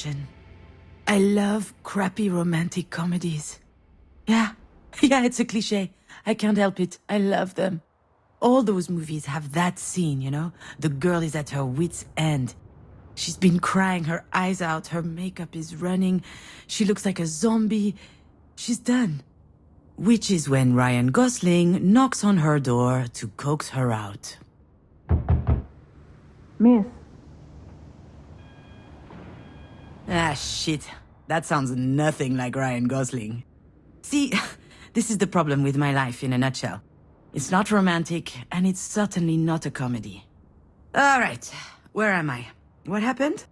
obsession. I love crappy romantic comedies. Yeah, yeah, it's a cliché. I can't help it. I love them. All those movies have that scene, you know? The girl is at her wit's end. She's been crying her eyes out, her makeup is running, she looks like a zombie. She's done. Which is when Ryan Gosling knocks on her door to coax her out. Miss. Ah, shit. That sounds nothing like Ryan Gosling. See, this is the problem with my life in a nutshell. It's not romantic, and it's certainly not a comedy. All right, where am I? What happened?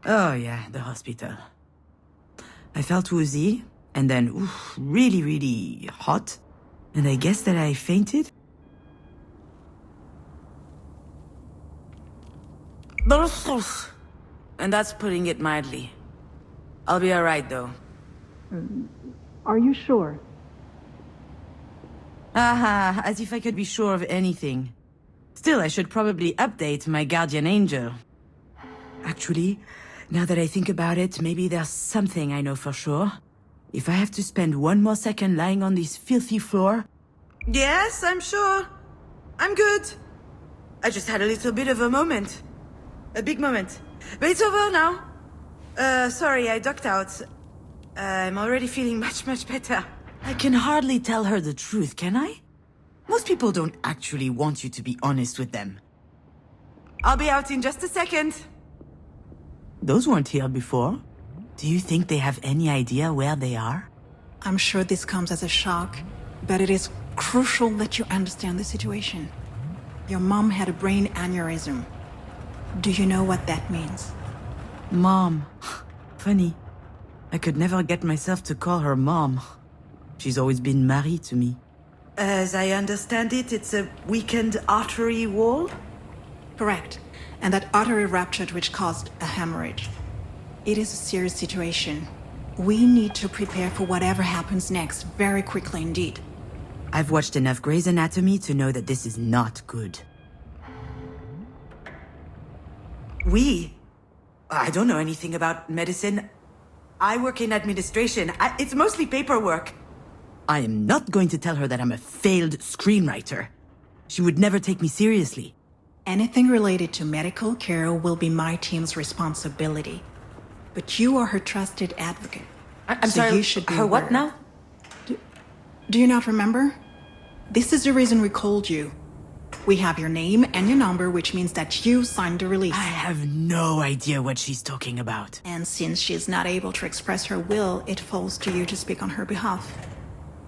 Oh yeah, the hospital. I felt woozy, and then really, really hot. And I guess that I fainted? And that's putting it mildly. I'll be alright though. Are you sure? Aha, as if I could be sure of anything. Still, I should probably update my guardian angel. Actually, now that I think about it, maybe there's something I know for sure. If I have to spend one more second lying on this filthy floor... Yes, I'm sure. I'm good. I just had a little bit of a moment. A big moment. But it's over now. Sorry, I ducked out. I'm already feeling much, much better. I can hardly tell her the truth, can I? Most people don't actually want you to be honest with them. I'll be out in just a second. Those weren't here before. Do you think they have any idea where they are? I'm sure this comes as a shock, but it is crucial that you understand the situation. Your mom had a brain aneurysm. Do you know what that means? Mom. Funny. I could never get myself to call her mom. She's always been married to me. As I understand it, it's a weakened artery wall? Correct. And that artery ruptured, which caused a hemorrhage. It is a serious situation. We need to prepare for whatever happens next very quickly indeed. I've watched enough Grey's Anatomy to know that this is not good. I don't know anything about medicine. I work in administration. It's mostly paperwork. I am not going to tell her that I'm a failed screenwriter. She would never take me seriously. Anything related to medical care will be my team's responsibility. But you are her trusted advocate. I'm so sorry, you should be her what aware. now? Do you not remember? This is the reason we called you. We have your name and your number, which means that you signed the release. I have no idea what she's talking about. And since she is not able to express her will, it falls to you to speak on her behalf.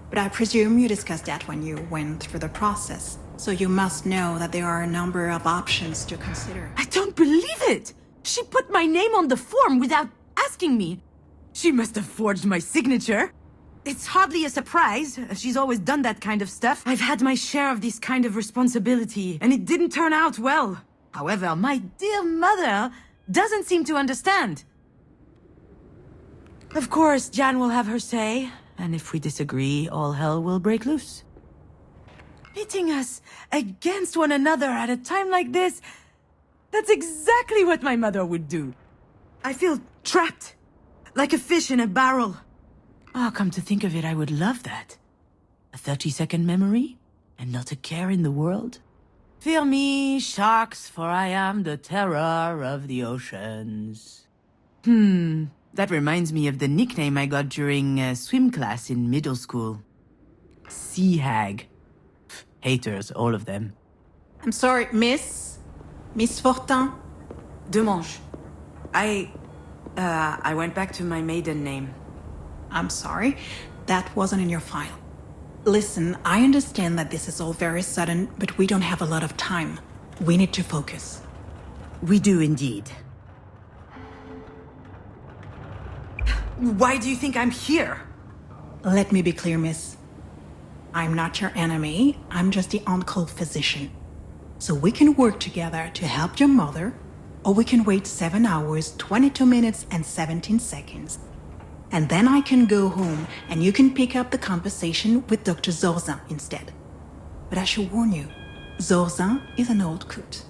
But I presume you discussed that when you went through the process. So you must know that there are a number of options to consider. I don't believe it! She put my name on the form without asking me. She must have forged my signature. It's hardly a surprise. She's always done that kind of stuff. I've had my share of this kind of responsibility, and it didn't turn out well. However, my dear mother doesn't seem to understand. Of course, Jan will have her say, and if we disagree, all hell will break loose. Pitting us against one another at a time like this, that's exactly what my mother would do. I feel trapped, like a fish in a barrel. Oh, come to think of it, I would love that. A 30-second memory, and not a care in the world. Fear me, sharks, for I am the terror of the oceans. That reminds me of the nickname I got during swim class in middle school. Sea Hag. Haters, all of them. I'm sorry, Miss Fortin? Demange. I went back to my maiden name. I'm sorry, that wasn't in your file. Listen, I understand that this is all very sudden, but we don't have a lot of time. We need to focus. We do indeed. Why do you think I'm here? Let me be clear, miss. I'm not your enemy, I'm just the on-call physician. So we can work together to help your mother, or we can wait 7 hours, 22 minutes, and 17 seconds. And then I can go home, and you can pick up the conversation with Dr. Zorzan instead. But I should warn you, Zorzan is an old coot.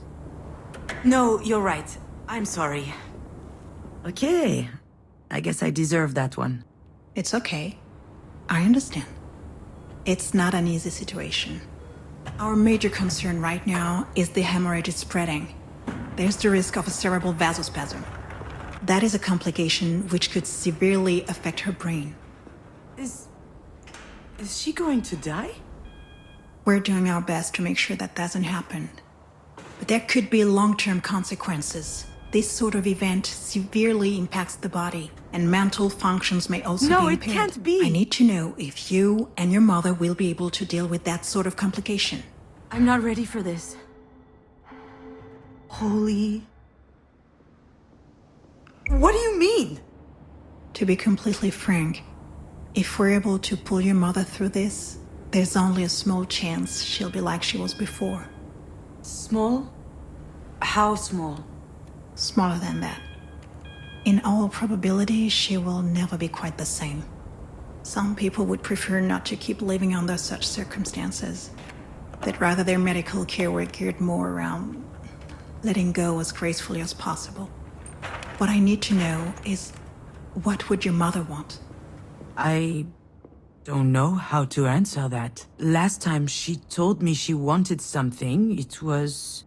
No, you're right. I'm sorry. Okay. I guess I deserve that one. It's okay. I understand. It's not an easy situation. Our major concern right now is the hemorrhage is spreading. There's the risk of a cerebral vasospasm. That is a complication which could severely affect her brain. Is she going to die? We're doing our best to make sure that doesn't happen. But there could be long-term consequences. This sort of event severely impacts the body, and mental functions may also No, be it impaired. can't be. I need to know if you and your mother will be able to deal with that sort of complication. I'm not ready for this. Holy... What do you mean? To be completely frank, if we're able to pull your mother through this, there's only a small chance she'll be like she was before. Small? How small? Smaller than that. In all probability, she will never be quite the same. Some people would prefer not to keep living under such circumstances. That rather their medical care were geared more around letting go as gracefully as possible. What I need to know is, what would your mother want? I don't know how to answer that. Last time she told me she wanted something, it was...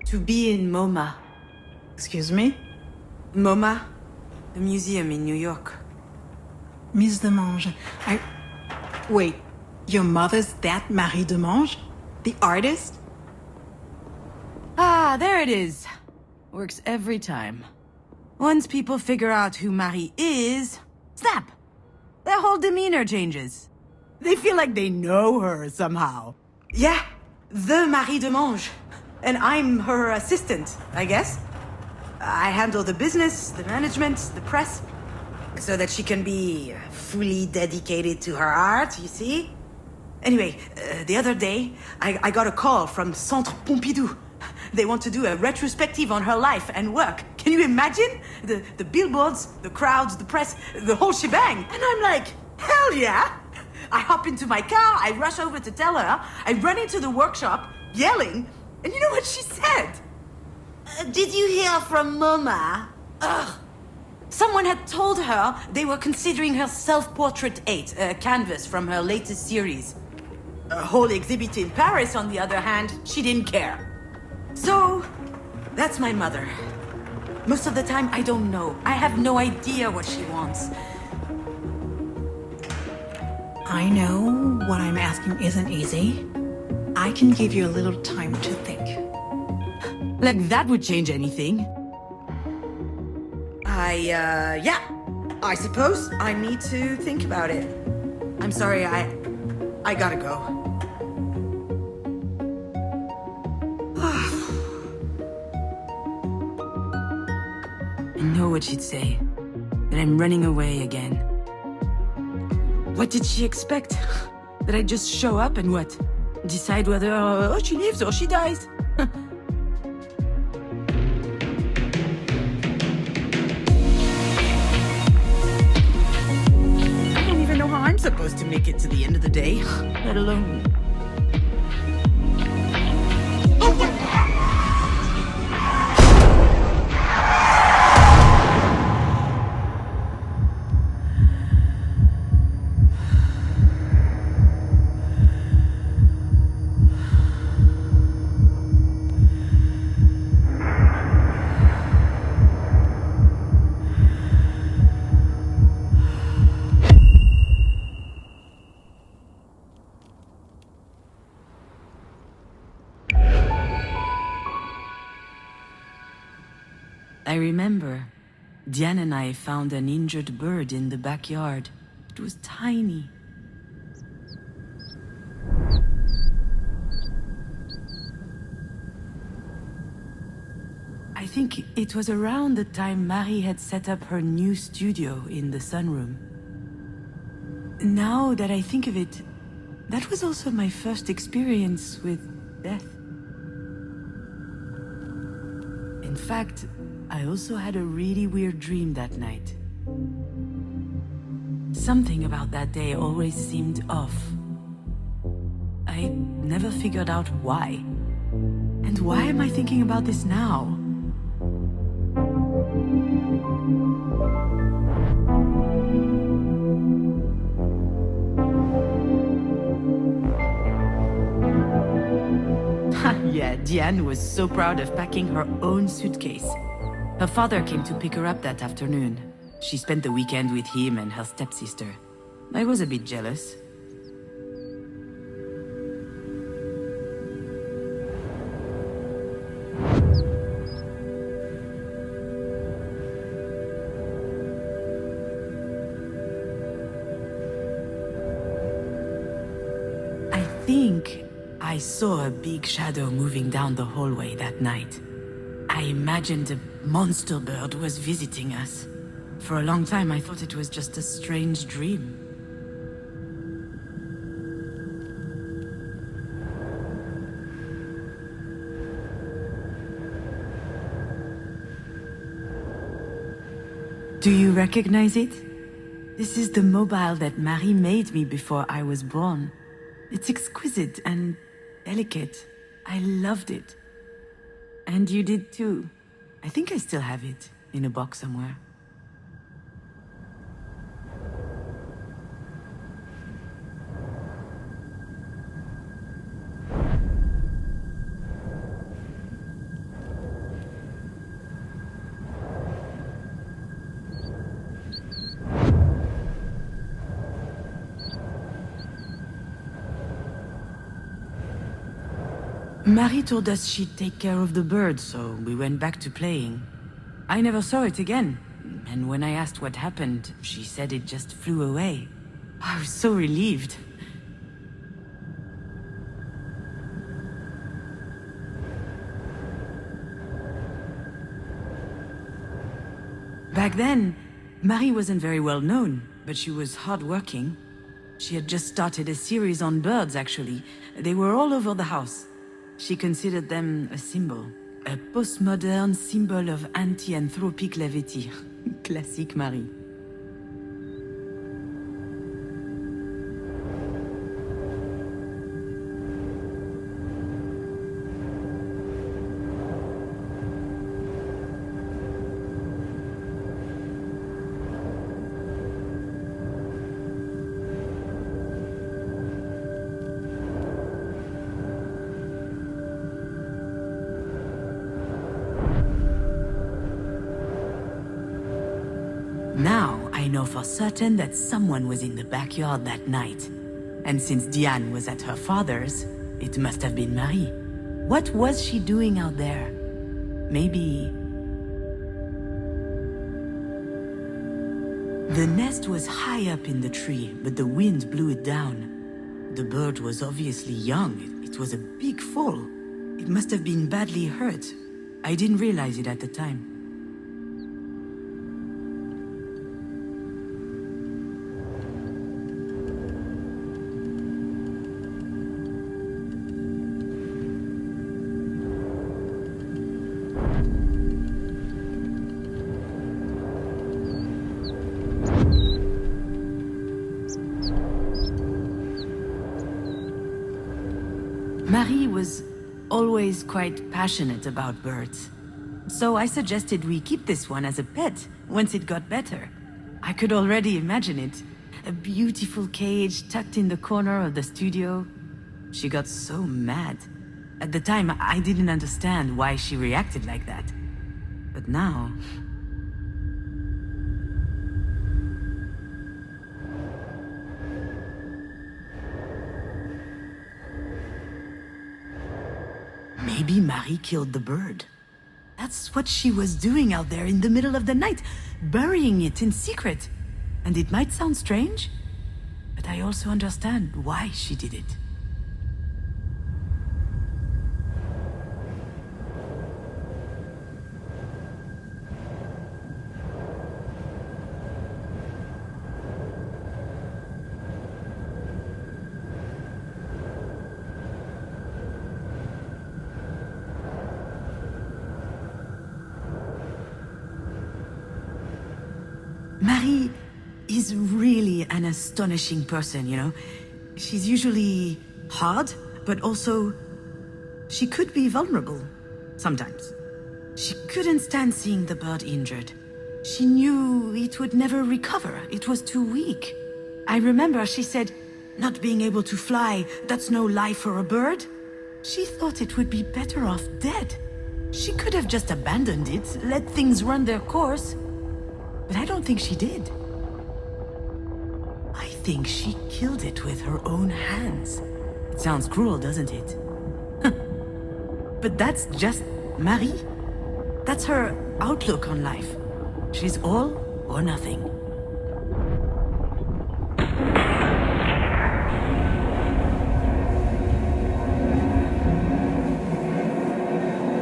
to be in MoMA. Excuse me? MoMA? The museum in New York. Miss Demange, Wait, your mother's that Marie Demange? The artist? Ah, there it is. Works every time. Once people figure out who Marie is, snap! Their whole demeanor changes. They feel like they know her somehow. Yeah, the Marie Demange. And I'm her assistant, I guess. I handle the business, the management, the press, so that she can be fully dedicated to her art, you see? Anyway, the other day, I got a call from Centre Pompidou. They want to do a retrospective on her life and work. Can you imagine? The billboards, the crowds, the press, the whole shebang. And I'm like, hell yeah! I hop into my car, I rush over to tell her, I run into the workshop, yelling, and you know what she said? Did you hear from MoMA? Ugh. Someone had told her they were considering her Self-Portrait 8, a canvas from her latest series. A whole exhibit in Paris, on the other hand, she didn't care. So, that's my mother. Most of the time, I don't know. I have no idea what she wants. I know what I'm asking isn't easy. I can give you a little time to think. Like that would change anything. Yeah. I suppose I need to think about it. I'm sorry, I gotta go. I know what she'd say. That I'm running away again. What did she expect? That I just show up and what? Decide whether she lives or she dies? I don't even know how I'm supposed to make it to the end of the day, let alone... I remember, Diane and I found an injured bird in the backyard. It was tiny. I think it was around the time Marie had set up her new studio in the sunroom. Now that I think of it, that was also my first experience with death. In fact, I also had a really weird dream that night. Something about that day always seemed off. I never figured out why. And why am I thinking about this now? Diane was so proud of packing her own suitcase. Her father came to pick her up that afternoon. She spent the weekend with him and her stepsister. I was a bit jealous. I think I saw a big shadow moving down the hallway that night. I imagined a monster bird was visiting us. For a long time, I thought it was just a strange dream. Do you recognize it? This is the mobile that Marie made me before I was born. It's exquisite and delicate. I loved it. And you did too. I think I still have it, in a box somewhere. Marie told us she'd take care of the bird, so we went back to playing. I never saw it again, and when I asked what happened, she said it just flew away. I was so relieved. Back then, Marie wasn't very well known, but she was hardworking. She had just started a series on birds, actually. They were all over the house. She considered them a symbol. A postmodern symbol of anti-anthropic levity. Classique Marie. Now, I know for certain that someone was in the backyard that night. And since Diane was at her father's, it must have been Marie. What was she doing out there? Maybe... The nest was high up in the tree, but the wind blew it down. The bird was obviously young. It was a big fall. It must have been badly hurt. I didn't realize it at the time. Marie was always quite passionate about birds. So I suggested we keep this one as a pet once it got better. I could already imagine it. A beautiful cage tucked in the corner of the studio. She got so mad. At the time, I didn't understand why she reacted like that. But now... Maybe Marie killed the bird. That's what she was doing out there in the middle of the night, burying it in secret. And it might sound strange, but I also understand why she did it. Marie is really an astonishing person, you know? She's usually hard, but also... she could be vulnerable. Sometimes. She couldn't stand seeing the bird injured. She knew it would never recover. It was too weak. I remember she said, "Not being able to fly, that's no life for a bird." She thought it would be better off dead. She could have just abandoned it, let things run their course. But I don't think she did. I think she killed it with her own hands. It sounds cruel, doesn't it? But that's just Marie. That's her outlook on life. She's all or nothing.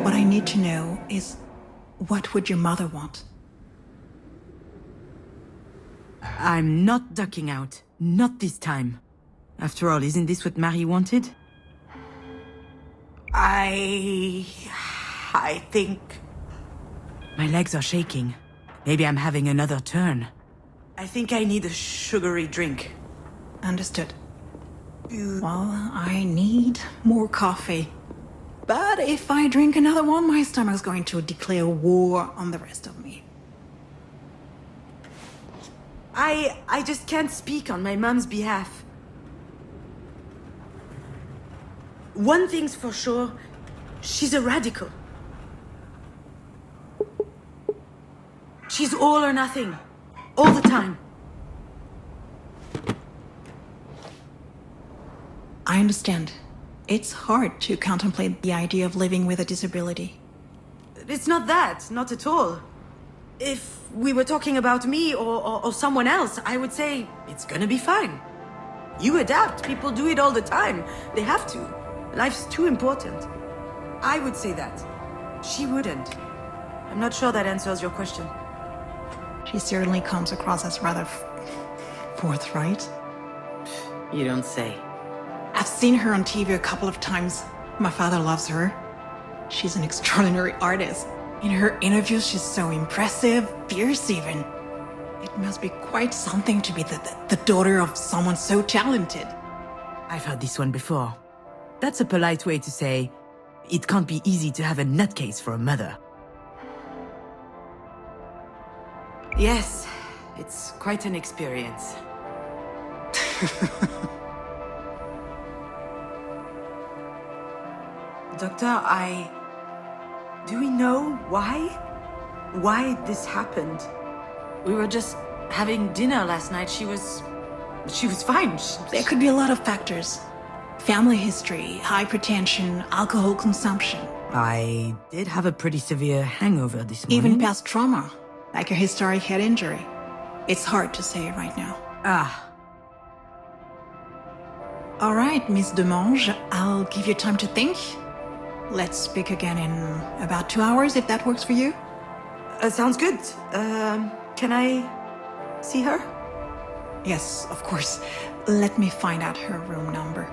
What I need to know is, what would your mother want? I'm not ducking out. Not this time. After all, isn't this what Marie wanted? I think... My legs are shaking. Maybe I'm having another turn. I think I need a sugary drink. Understood. Well, I need more coffee. But if I drink another one, my stomach's going to declare war on the rest of me. I just can't speak on my mom's behalf. One thing's for sure, she's a radical. She's all or nothing, all the time. I understand. It's hard to contemplate the idea of living with a disability. It's not that, not at all. If we were talking about me or someone else, I would say it's gonna be fine. You adapt, people do it all the time. They have to. Life's too important. I would say that. She wouldn't. I'm not sure that answers your question. She certainly comes across as rather forthright. You don't say. I've seen her on TV a couple of times. My father loves her. She's an extraordinary artist. In her interviews, she's so impressive, fierce even. It must be quite something to be the daughter of someone so talented. I've heard this one before. That's a polite way to say, it can't be easy to have a nutcase for a mother. Yes, it's quite an experience. Doctor, do we know why this happened? We were just having dinner last night. She was fine. There could be a lot of factors. Family history, hypertension, alcohol consumption. I did have a pretty severe hangover this morning. Even past trauma, like a historic head injury. It's hard to say right now. All right, Miss Demange, I'll give you time to think. Let's speak again in about 2 hours, if that works for you. Sounds good. Can I see her? Yes, of course. Let me find out her room number.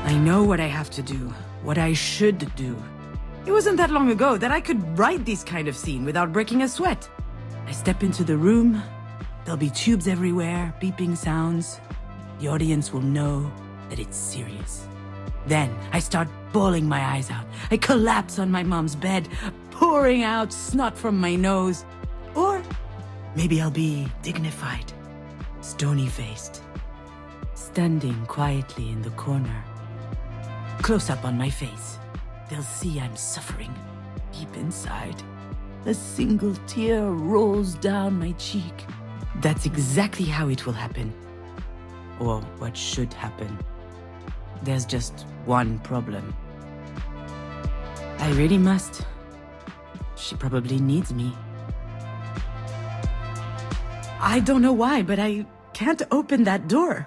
I know what I have to do, what I should do. It wasn't that long ago that I could write this kind of scene without breaking a sweat. I step into the room, there'll be tubes everywhere, beeping sounds. The audience will know that it's serious. Then I start bawling my eyes out. I collapse on my mom's bed, pouring out snot from my nose. Or maybe I'll be dignified, stony-faced, standing quietly in the corner. Close up on my face. They'll see I'm suffering. Deep inside, a single tear rolls down my cheek. That's exactly how it will happen. Or what should happen. There's just one problem. I really must. She probably needs me. I don't know why, but I can't open that door.